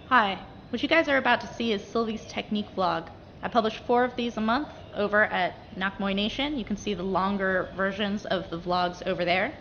Hi, what you guys are about to see is Sylvie's technique vlog. I publish 4 of these a month over at Muay Nation. You can see the longer versions of the vlogs over there.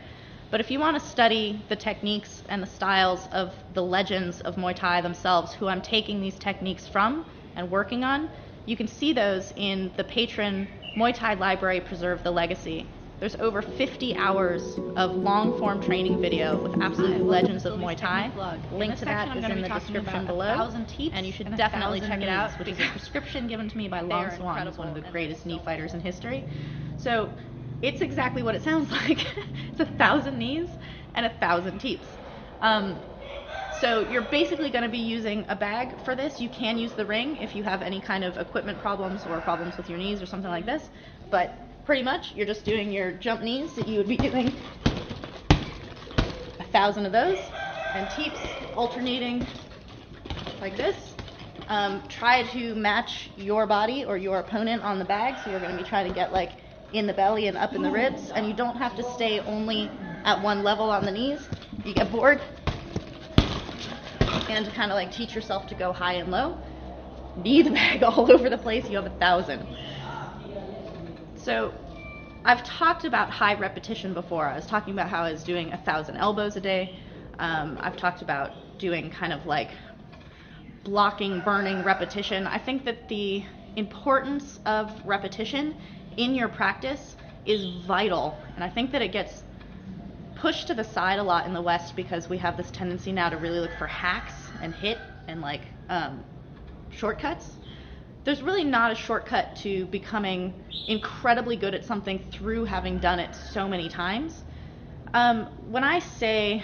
But if you want to study the techniques and the styles of the legends of Muay Thai themselves, who I'm taking these techniques from and working on, you can see those in the patron Muay Thai Library Preserve the Legacy. There's over 50 hours of long-form training video with absolute legends of Muay Thai. Link to that is in the description below, and you should definitely check it out, which is a prescription given to me by Long Swan, who's one of the greatest knee fighters in history. So it's exactly what it sounds like. It's 1,000 knees and 1,000 teeps. So you're basically going to be using a bag for this. You can use the ring if you have any kind of equipment problems or problems with your knees or something like this, but pretty much you're just doing your jump knees that you would be doing 1,000 of those, and teeps alternating like this. Try to match your body or your opponent on the bag, so you're going to be trying to get like in the belly and up in the ribs, and you don't have to stay only at one level on the knees. You get bored, and to kind of like teach yourself to go high and low, knee the bag all over the place, you have 1,000. So I've talked about high repetition before. I was talking about how I was doing 1,000 elbows a day. I've talked about doing kind of like blocking, burning repetition. I think that the importance of repetition in your practice is vital, and I think that it gets pushed to the side a lot in the West because we have this tendency now to really look for hacks and hit and like shortcuts. There's really not a shortcut to becoming incredibly good at something through having done it so many times. When I say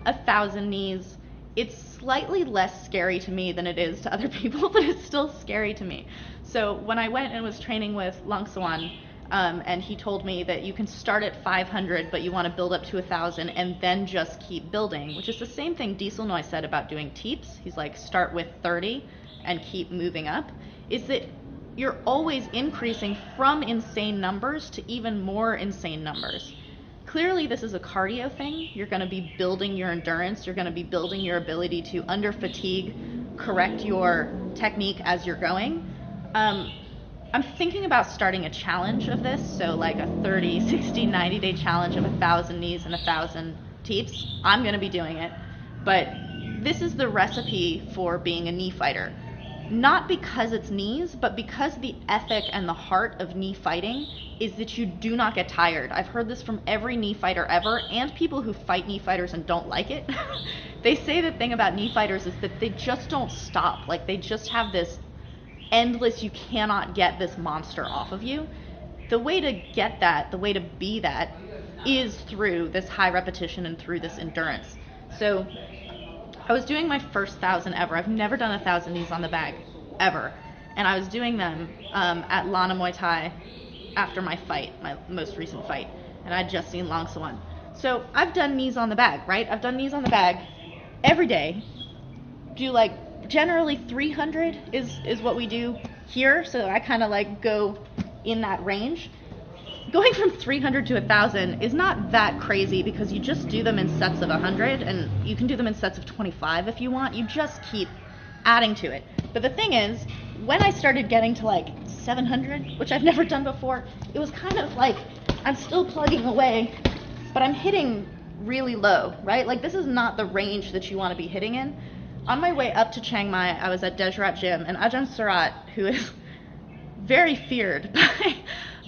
1,000 knees, it's slightly less scary to me than it is to other people, but it's still scary to me. So when I went and was training with Long Swan, and he told me that you can start at 500, but you want to build up to 1,000 and then just keep building, which is the same thing Diesel Noy said about doing teeps. He's like, start with 30 and keep moving up. Is that you're always increasing from insane numbers to even more insane numbers. Clearly this is a cardio thing. You're going to be building your endurance. You're going to be building your ability to, under fatigue, correct your technique as you're going. I'm thinking about starting a challenge of this, so like a 30, 60, 90-day challenge of 1,000 knees and 1,000 teeps. I'm going to be doing it, but this is the recipe for being a knee fighter. Not because it's knees, but because the ethic and the heart of knee fighting is that you do not get tired. I've heard this from every knee fighter ever, and people who fight knee fighters and don't like it. They say the thing about knee fighters is that they just don't stop. Like, they just have this endless, you cannot get this monster off of you. The way to get that, the way to be that, is through this high repetition and through this endurance. So I was doing my first 1,000 ever. I've never done 1,000 knees on the bag, ever. And I was doing them at Lana Muay Thai after my fight, my most recent fight. And I'd just seen Long Swan. So I've done knees on the bag, right? I've done knees on the bag every day. Do like generally 300 is what we do here. So I kind of like go in that range. Going from 300 to 1,000 is not that crazy because you just do them in sets of 100, and you can do them in sets of 25 if you want. You just keep adding to it. But the thing is, when I started getting to like 700, which I've never done before, it was kind of like I'm still plugging away, but I'm hitting really low, right? Like, this is not the range that you want to be hitting in. On my way up to Chiang Mai, I was at Dejrat Gym, and Ajahn Surat, who is very feared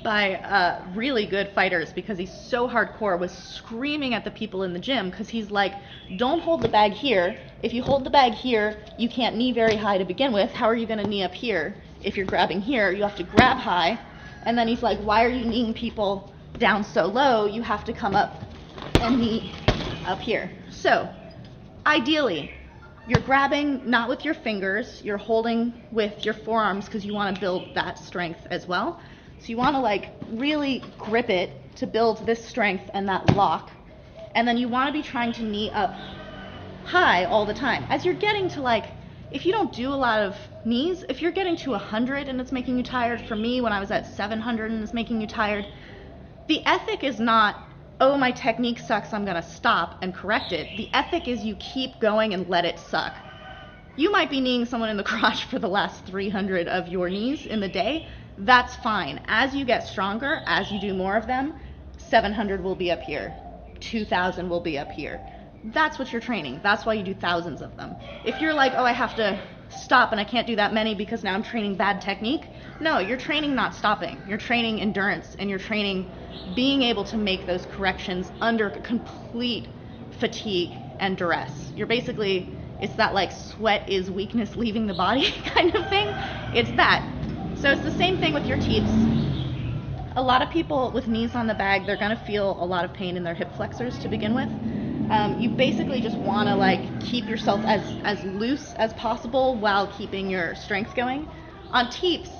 by really good fighters because he's so hardcore, was screaming at the people in the gym because he's like, don't hold the bag here. If you hold the bag here, you can't knee very high to begin with. How are you going to knee up here? If you're grabbing here, you have to grab high. And then he's like, why are you kneeing people down so low? You have to come up and knee up here. So ideally, you're grabbing not with your fingers, you're holding with your forearms because you want to build that strength as well. So you want to like really grip it to build this strength and that lock. And then you want to be trying to knee up high all the time. As you're getting to like, if you don't do a lot of knees, if you're getting to 100 and it's making you tired, for me when I was at 700 and it's making you tired, the ethic is not, oh, my technique sucks, I'm going to stop and correct it. The ethic is you keep going and let it suck. You might be kneeing someone in the crotch for the last 300 of your knees in the day. That's fine. As you get stronger, as you do more of them, 700 will be up here, 2,000 will be up here. That's what you're training. That's why you do thousands of them. If you're like, oh, I have to stop and I can't do that many because now I'm training bad technique. No, you're training not stopping. You're training endurance, and you're training being able to make those corrections under complete fatigue and duress. You're basically, it's that like sweat is weakness leaving the body kind of thing. It's that. So it's the same thing with your teeps. A lot of people with knees on the bag, they're gonna feel a lot of pain in their hip flexors to begin with. You basically just wanna like keep yourself as loose as possible while keeping your strength going. On teeps,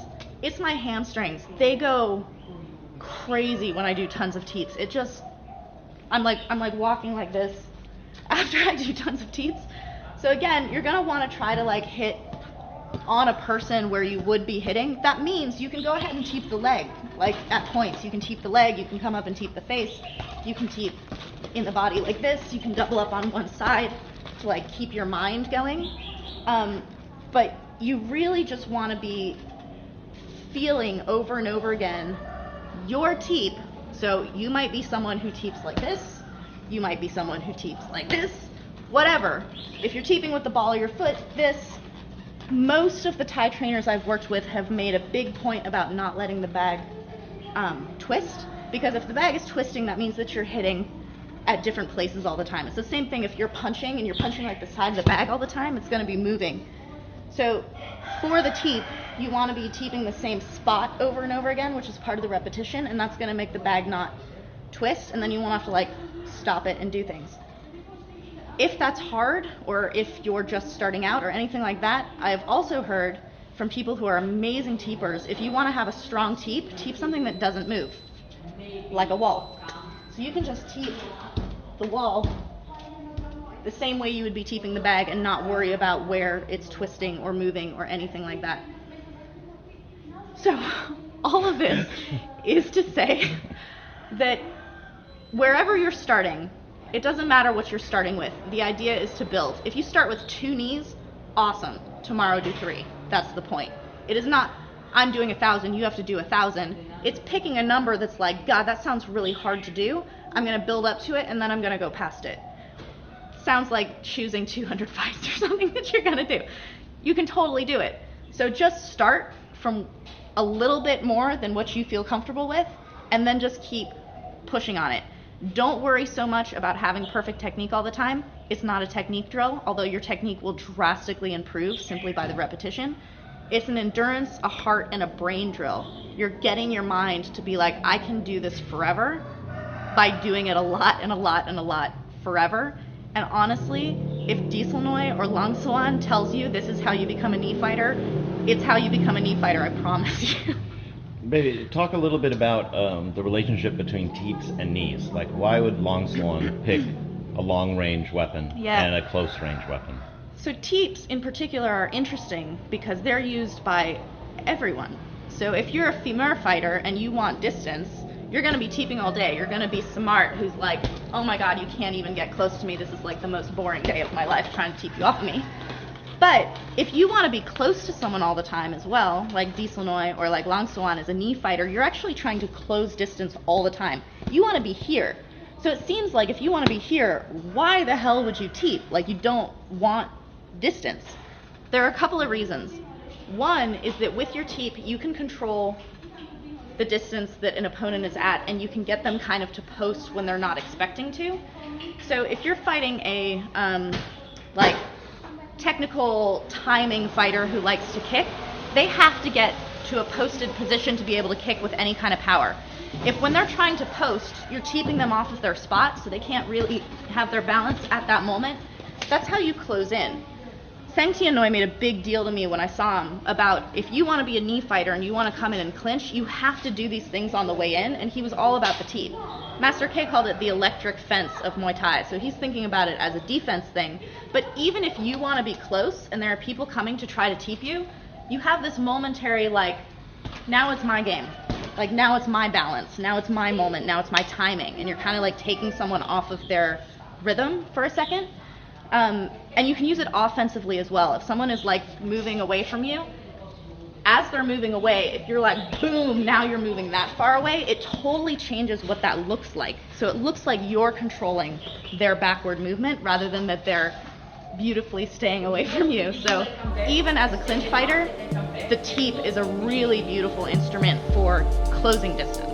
it's my hamstrings. They go crazy when I do tons of teeps. It just, I'm like walking like this after I do tons of teeps. So again, you're gonna wanna try to like hit on a person where you would be hitting. That means you can go ahead and teep the leg, like at points. You can teep the leg, you can come up and teep the face, you can teep in the body like this, you can double up on one side to like keep your mind going. But you really just wanna be feeling over and over again your teep. So you might be someone who teeps like this, you might be someone who teeps like this, whatever. If you're teeping with the ball of your foot, this. Most of the Thai trainers I've worked with have made a big point about not letting the bag twist, because if the bag is twisting, that means that you're hitting at different places all the time. It's the same thing if you're punching and you're punching like the side of the bag all the time, it's gonna be moving. So for the teep, you wanna be teeping the same spot over and over again, which is part of the repetition, and that's gonna make the bag not twist, and then you won't have to like stop it and do things. If that's hard, or if you're just starting out or anything like that, I've also heard from people who are amazing teepers, if you want to have a strong teep something that doesn't move, like a wall. So you can just teep the wall the same way you would be teeping the bag and not worry about where it's twisting or moving or anything like that. So all of this is to say that wherever you're starting, it doesn't matter what you're starting with. The idea is to build. If you start with 2 knees, awesome. Tomorrow do 3. That's the point. It is not, I'm doing 1,000, you have to do 1,000. It's picking a number that's like, God, that sounds really hard to do. I'm gonna build up to it and then I'm gonna go past it. Sounds like choosing 200 fights or something that you're gonna do. You can totally do it. So just start from a little bit more than what you feel comfortable with, and then just keep pushing on it. Don't worry so much about having perfect technique all the time. It's not a technique drill, although your technique will drastically improve simply by the repetition. It's an endurance, a heart, and a brain drill. You're getting your mind to be like, I can do this forever by doing it a lot and a lot and a lot forever. And honestly, if Duuglas-Ittu or Long Suan tells you this is how you become a knee fighter, it's how you become a knee fighter, I promise you. Maybe talk a little bit about the relationship between teeps and knees. Like, why would Long Suan pick a long-range weapon and a close-range weapon? So teeps in particular are interesting because they're used by everyone. So if you're a femur fighter and you want distance, you're going to be teeping all day. You're going to be smart, who's like, oh my God, you can't even get close to me. This is like the most boring day of my life trying to teep you off me. But if you want to be close to someone all the time as well, like Duuglas-Ittu or like Long Suan as a knee fighter, you're actually trying to close distance all the time. You want to be here. So it seems like if you want to be here, why the hell would you teep? Like, you don't want distance. There are a couple of reasons. One is that with your teep, you can control the distance that an opponent is at, and you can get them kind of to post when they're not expecting to. So if you're fighting a like technical timing fighter who likes to kick, they have to get to a posted position to be able to kick with any kind of power. If when they're trying to post, you're teeping them off of their spot so they can't really have their balance at that moment, that's how you close in. Sangtianoi made a big deal to me when I saw him about if you want to be a knee fighter and you want to come in and clinch, you have to do these things on the way in, and he was all about the teep. Master K called it the electric fence of Muay Thai, so he's thinking about it as a defense thing. But even if you want to be close and there are people coming to try to teep you, you have this momentary like, now it's my game. Like, now it's my balance, now it's my moment, now it's my timing, and you're kind of like taking someone off of their rhythm for a second. And you can use it offensively as well. If someone is like moving away from you, as they're moving away, if you're like, boom, now you're moving that far away, it totally changes what that looks like. So it looks like you're controlling their backward movement rather than that they're beautifully staying away from you. So even as a clinch fighter, the teep is a really beautiful instrument for closing distance.